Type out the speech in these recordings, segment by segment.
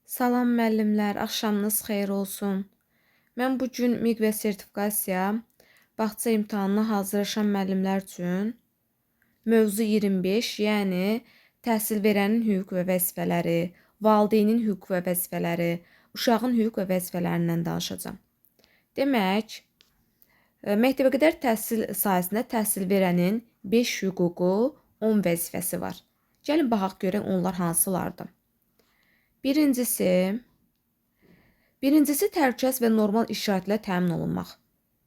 Salam müəllimlər, axşamınız xeyir olsun. Mən bu gün MİQ və sertifikasiya bağça imtahanına hazırlaşan müəllimlər üçün mövzu 25, yəni təhsil verənin hüquq və vəzifələri, valideynin hüquq və vəzifələri, uşağın hüquq və vəzifələrindən danışacağam. Demək, məktəbəqədər təhsil sahəsində təhsil verənin 5 hüququ, 10 vəzifəsi var. Gəlin baxaq görək onlar hansılardır. Birincisi təhlükəsiz və normal iş şəraitlə təmin olunmaq.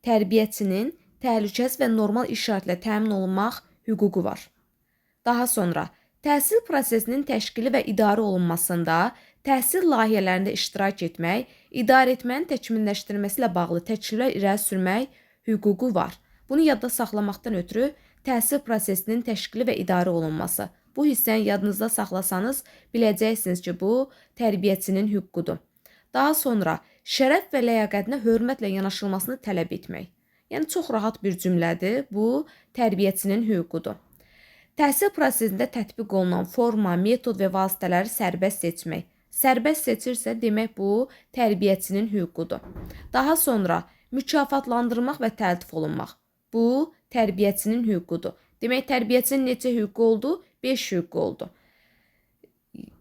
Tərbiyəçinin təhlükəsiz və normal iş şəraitlə təmin olunmaq hüququ var. Daha sonra, təhsil prosesinin təşkili və idarə olunmasında, təhsil layihələrində iştirak etmək, idarəetmənin təkmilləşdirilməsi ilə bağlı təkliflər irəli sürmək hüququ var. Bunu yadda saxlamaqdan ötürü təhsil prosesinin təşkili və idarə olunması. Bu hissəni yadınızda saxlasanız, biləcəksiniz ki, bu tərbiyəçinin hüququdur. Daha sonra, şərəf və ləyaqətinə hörmətlə yanaşılmasını tələb etmək. Yəni, çox rahat bir cümlədir. Bu, tərbiyəçinin hüququdur. Təhsil prosesində tətbiq olunan forma, metod və vasitələri sərbəst seçmək. Sərbəst seçirsə, demək bu, tərbiyəçinin hüququdur. Daha sonra, mükafatlandırmaq və təltif olunmaq. Bu, tərbiyəçinin hüququdur. Demək, tərbiyəçinin neçə hüququ oldu? 5 hüququ oldu.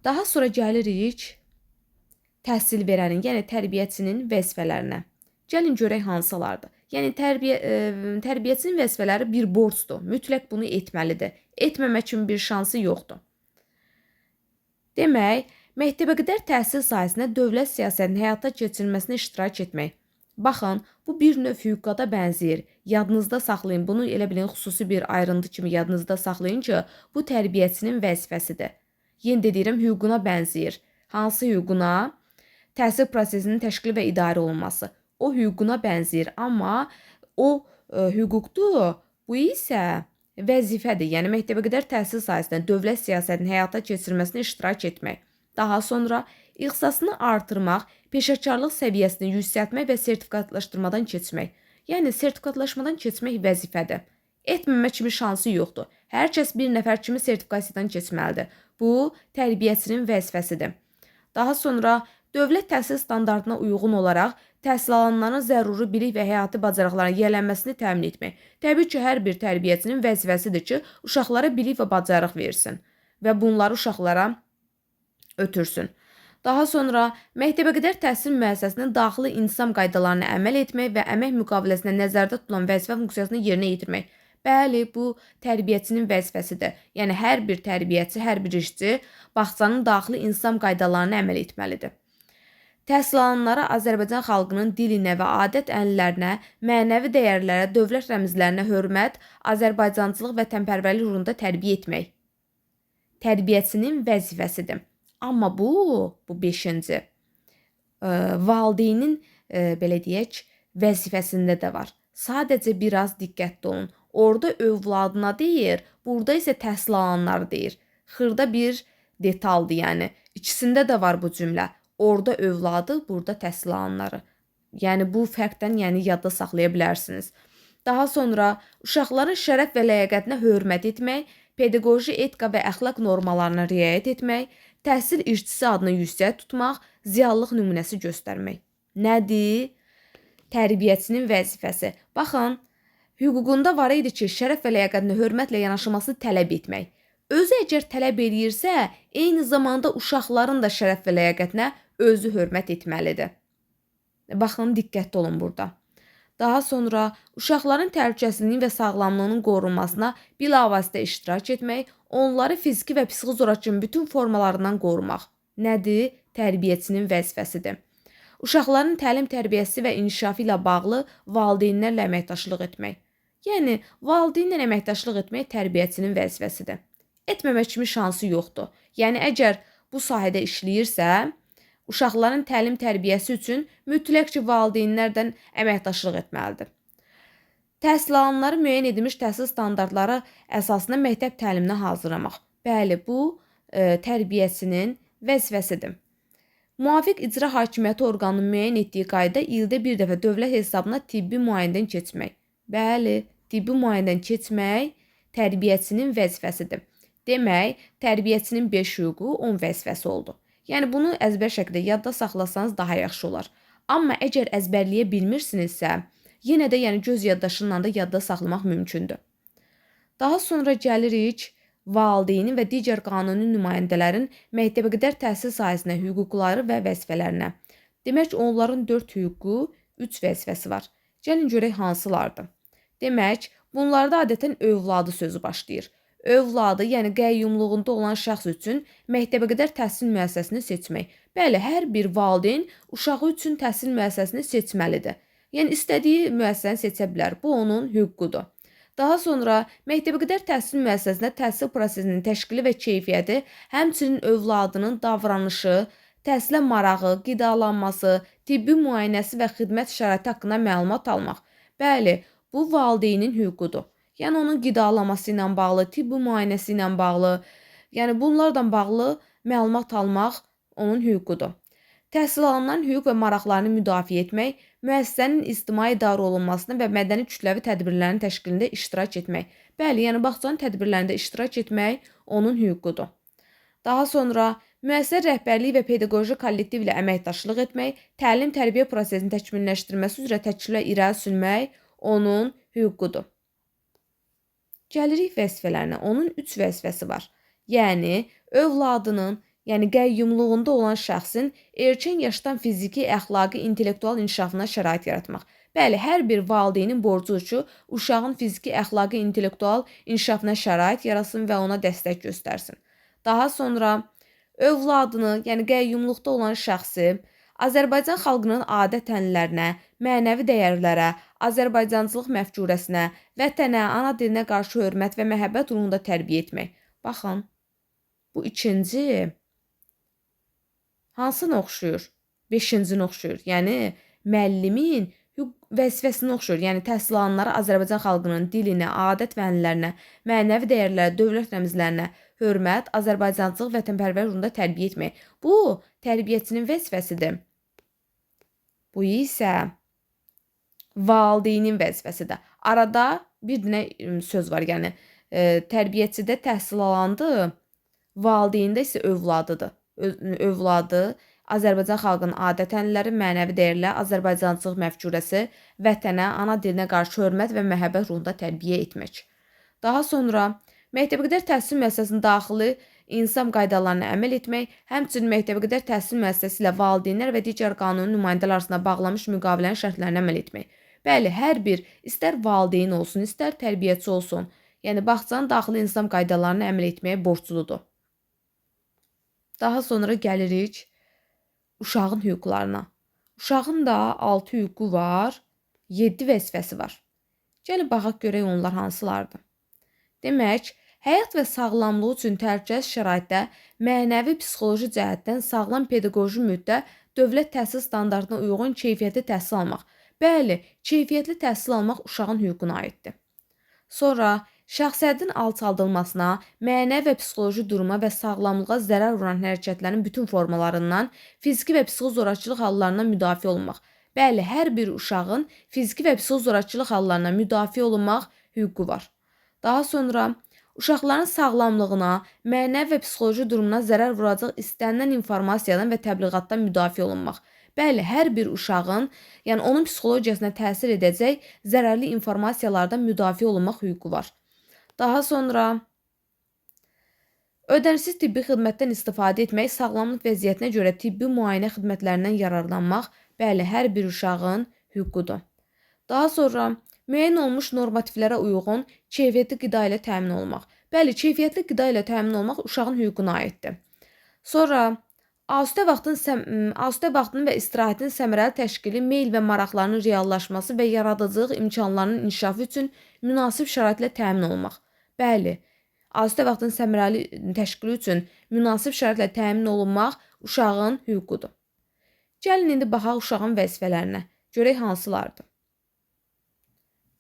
Daha sonra gəlirik təhsil verənin, yəni tərbiyəçinin vəzifələrinə. Gəlin görək hansılardır. Yəni tərbiyəçinin vəzifələri bir borcdur. Mütləq bunu etməlidir. Etməmək üçün bir şansı yoxdur. Demək, məktəbəqədər təhsil sahəsində dövlət siyasətinin həyata keçirilməsinə iştirak etmək. Baxın, bu bir növ hüquqa bənzəyir. Yadınızda saxlayın, bunu elə bilin xüsusi bir ayrıntı kimi yadınızda saxlayın ki, bu tərbiyəçinin vəzifəsidir. Yenə də deyirəm, hüququna bənzəyir. Hansı hüququna? Təhsil prosesinin təşkili və idarə olunması. O hüququna bənzəyir, amma o hüquqdur, bu isə vəzifədir. Yəni, məktəbəqədər təhsil sahəsində dövlət siyasətinin həyata keçirilməsinə iştirak etmək. Daha sonra, ixtisasını artırmaq, peşəkarlıq səviyyəsini yüksəltmək və sertifikatlaşdırmadan keçmək. Yəni, sertifikatlaşmadan keçmək vəzifədir. Etməmək kimi şansı yoxdur. Hər kəs bir nəfər kimi sertifikasiyadan keçməlidir. Bu, tərbiyəçinin vəzifəsidir. Daha sonra, dövlət təhsil standartına uyğun olaraq təhsil alanların zəruri bilik və həyati bacarıqların yiyələnməsini təmin etmək. Təbii ki, hər bir tərbiyəçinin vəzifəsidir ki, uşaqlara bilik və bacarıq versin və bunları uşaqlara ötürsün. Daha sonra, məktəbəqədər təhsil müəssisəsinin daxili intisam qaydalarına əməl etmək və əmək müqaviləsində nəzərdə tutulan vəzifə funksiyasını yerinə yetirmək. Bəli, bu tərbiyəçinin vəzifəsidir. Yəni, hər bir tərbiyəçi, hər bir işçi bağçanın daxili intisam qaydalarına əməl etməlidir. Təhsil alanlara Azərbaycan xalqının dilinə və adət-ənənələrinə, mənəvi dəyərlərə, dövlət rəmzlərinə hörmət, Azərbaycancılıq və vətənpərvərlik ruhunda tərbiyə etmək. Tərbiyəçinin vəzifəsidir. Amma bu 5-ci valideynin, belə deyək, vəzifəsində də var. Sadəcə biraz diqqətli olun. Orada övladına deyir, burada isə təhsil alanları deyir. Xırda bir detaldır, yəni. İkisində də var bu cümlə. Orada övladı, burada təhsil alanları. Yəni, bu fərqdən yadda saxlaya bilərsiniz. Daha sonra, uşaqların şərəf və ləyaqətinə hörmət etmək, pedaqoji etika və əxlaq normalarına riayət etmək, təhsil işçisi adını yüksək tutmaq, ziyallıq nümunəsi göstərmək. Nədir? Tərbiyəçinin vəzifəsi. Baxın, hüququnda var idi ki, şərəf və ləyaqətinə hörmətlə yanaşılmasını tələb etmək. Özü əgər tələb edirsə, eyni zamanda uşaqların da şərəf və ləyaqətinə özü hörmət etməlidir. Baxın, diqqətli olun burada. Daha sonra, uşaqların təhlükəsizliyinin və sağlamlığının qorunmasına bilavasitə iştirak etmək, onları fiziki və psixi zorakılığın bütün formalarından qorumaq. Nədir? Tərbiyəçinin vəzifəsidir. Uşaqların təlim tərbiyəsi və inkişafı ilə bağlı valideynlərlə əməkdaşlıq etmək. Yəni, valideynlə əməkdaşlıq etmək tərbiyəçinin vəzifəsidir. Etməmək kimi şansı yoxdur. Yəni, əgər bu sahədə işləyirsə, uşaqların təlim tərbiyəsi üçün mütləq ki, valideynlərdən əməkdaşlıq etməlidir. Təhsil alanları müəyyən edilmiş təhsil standartları əsasında məktəb təliminə hazırlamaq. Bəli, bu tərbiyəçinin vəzifəsidir. Müvafiq icra hakimiyyəti orqanının müəyyən etdiyi qayda ildə bir dəfə dövlət hesabına tibbi müayinədən keçmək. Bəli, tibbi müayinədən keçmək tərbiyəçinin vəzifəsidir. Demək, tərbiyəçinin 5 hüququ, 10 vəzifəsi oldu. Yəni bunu əzbər şəkildə yadda saxlasanız daha yaxşı olar. Amma əgər əzbərləyə bilmirsinizsə, yenə də yəni göz yaddaşından da yadda saxlamaq mümkündür. Daha sonra gəlirik valideynin və digər qanuni nümayəndələrin məktəbəqədər təhsil sahəsinə hüquqları və vəzifələrinə. Demək, onların 4 hüququ, 3 vəzifəsi var. Gəlin görək hansılardır. Demək, bunlarda adətən övladı sözü başlayır. Övladı, yəni qəyyumluğunda olan şəxs üçün məktəbəqədər təhsil müəssisəsini seçmək. Bəli, hər bir valideyn uşağı üçün təhsil müəssisəsini seçməlidir. Yəni istədiyi müəssisəni seçə bilər. Bu onun hüququdur. Daha sonra məktəbəqədər təhsil müəssisəsində təhsil prosesinin təşkili və keyfiyyəti, həmçinin övladının davranışı, təhsilə marağı, qidalanması, tibbi müayinəsi və xidmət şəraiti haqqında məlumat almaq. Bəli, bu valideynin hüququdur. Yəni onun qidalanması ilə bağlı, tibbi müayinəsi ilə bağlı, yəni bunlarla bağlı məlumat almaq onun hüququdur. Təhsil alınan hüquq və maraqlarını müdafiə etmək, müəssisənin ictimai idarə olunmasını və mədəni kütləvi tədbirlərin təşkilində iştirak etmək. Bəli, yəni bağçanın tədbirlərində iştirak etmək onun hüququdur. Daha sonra müəssisə rəhbərliyi və pedaqoji kollektiv ilə əməkdaşlıq etmək, təlim-tərbiyə prosesinin təkmilləşdirilməsi üzrə təkliflər irəli sürmək onun hüququdur. Gəlirik vəzifələrinə. Onun 3 vəzifəsi var. Yəni övladının, yəni qəyyumluğunda olan şəxsin erkən yaşdan fiziki, əxlaqi, intellektual inkişafına şərait yaratmaq. Bəli, hər bir valideynin borcudur ki, uşağın fiziki, əxlaqi, intellektual inkişafına şərait yaratsın və ona dəstək göstərsin. Daha sonra övladını, yəni qəyyumluqda olan şəxsi Azərbaycan xalqının adət-ənənələrinə, mənəvi dəyərlərə, Azərbaycancılıq məfkurəsinə, vətənə, ana dilinə qarşı hörmət və məhəbbət ruhunda tərbiyə etmək. Baxın, bu ikinci hansına oxşuyur? 5-cinə oxşuyur. Yəni müəllimin vəzifəsinə oxşuyur. Yəni təhsil alanları Azərbaycan xalqının dilinə, adət və ənənələrinə, mənəvi dəyərlərə, dövlət rəmzlərinə hörmət, Azərbaycancılıq, vətənpərvər ruhunda tərbiyə etmək. Bu tərbiyəçinin vəzifəsidir. Bu isə valideynin vəzifəsidir. Arada bir dənə söz var, yəni tərbiyəçidə təhsil alandır, valideyndə isə övladıdır. Övladı Azərbaycan xalqının adət-ənənələri, mənəvi dəyərlər, Azərbaycancılıq məfkurəsi, vətənə, ana dilinə qarşı hörmət və məhəbbət ruhunda tərbiyə etmək. Daha sonra məktəbəqədər təhsil müəssisəsinin daxili insan qaydalarına əməl etmək, həmçinin məktəbəqədər təhsil müəssisəsi ilə valideynlər və digər qanuni nümayəndələr arasında bağlanmış müqavilənin şərtlərinə əməl etmək. Bəli, hər bir istər valideyn olsun, istər tərbiyəçi olsun, yəni bağçanın daxili insan qaydalarına əməl etməyə borcludur. Daha sonra gəlirik uşağın hüquqlarına. Uşağın da 6 hüququ var, 7 vəzifəsi var. Gəlin baxaq görək onlar hansılardır. Demək, həyat və sağlamlığı üçün təhlükəsiz şəraitdə mənəvi, psixoloji cəhətdən sağlam pedaqoji mühitdə dövlət təhsil standartına uyğun keyfiyyətli təhsil almaq. Bəli, keyfiyyətli təhsil almaq uşağın hüququna aiddir. Sonra şəxsiyyətin alçaldılmasına, mənəvi və psixoloji duruma və sağlamlığa zərər vuran hərəkətlərin bütün formalarından, fiziki və psixi zorakılıq hallarından müdafiə olunmaq. Bəli, hər bir uşağın fiziki və psixi zorakılıq hallarından müdafiə olunmaq hüququ var. Daha sonra uşaqların sağlamlığına, mənəvi və psixoloji durumuna zərər vuracaq istənilən informasiyadan və təbliğatdan müdafiə olunmaq. Bəli, hər bir uşağın, yəni onun psixologiyasına təsir edəcək zərərli informasiyalardan müdafiə olunmaq hüququ var. Daha sonra ödənişsiz tibbi xidmətdən istifadə etmək, sağlamlıq vəziyyətinə görə tibbi müayinə xidmətlərindən yararlanmaq, bəli, hər bir uşağın hüququdur. Daha sonra müəyyən olmuş normativlərə uyğun keyfiyyətli qida ilə təmin olmaq. Bəli, keyfiyyətli qida ilə təmin olmaq uşağın hüququna aiddir. Sonra asudə vaxtının və istirahətin səmərəli təşkili, meyl və maraqlarının reallaşması və yaradıcılıq imkanlarının inkişafı üçün münasib şəraitlə təmin olmaq. Bəli, asudə vaxtın səmərəli təşkili üçün münasib şəraitlə təmin olunmaq uşağın hüququdur. Gəlin indi baxaq uşağın vəzifələrinə. Görək hansılardır.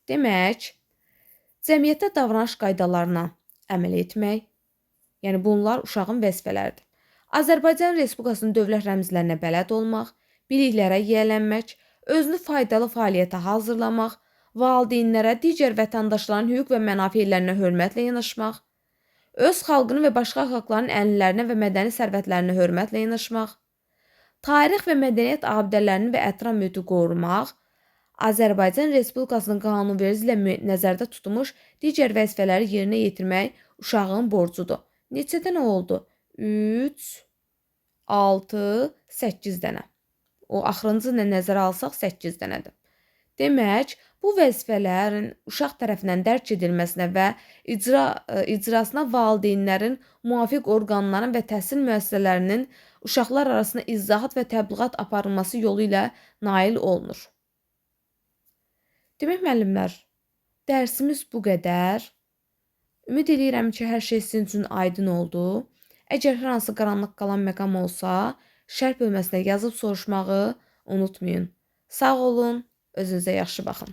Demək, cəmiyyətdə davranış qaydalarına əməl etmək, yəni bunlar uşağın vəzifələridir. Azərbaycan Respublikasının dövlət rəmzlərinə bələd olmaq, biliklərə yiyələnmək, özünü faydalı fəaliyyətə hazırlamaq, valideynlərə, digər vətəndaşların hüquq və mənafelərinə hörmətlə yanaşmaq, öz xalqının və başqa xalqların ənənələrinə və mədəni sərvətlərinə hörmətlə yanaşmaq, tarix və mədəniyyət abidələrini və ətraf mühiti qorumaq, Azərbaycan Respublikasının qanunverici ilə nəzərdə tutulmuş digər vəzifələri yerinə yetirmək uşağın borcudur. Neçə dənə oldu? 3, 6, 8 dənə. O axırıncı ilə nəzərə alsaq 8 dənədir. Demək, bu vəzifələrin uşaq tərəfindən dərk edilməsinə və icrasına valideynlərin, müvafiq orqanların və təhsil müəssisələrinin uşaqlar arasında izahat və təbliğat aparılması yolu ilə nail olunur. Demək, müəllimlər, dərsimiz bu qədər. Ümid edirəm ki, hər şey sizin üçün aydın oldu. Əgər hər hansı qaranlıq qalan məqam olsa, şərh bölməsinə yazıb soruşmağı unutmayın. Sağ olun, özünüzə yaxşı baxın.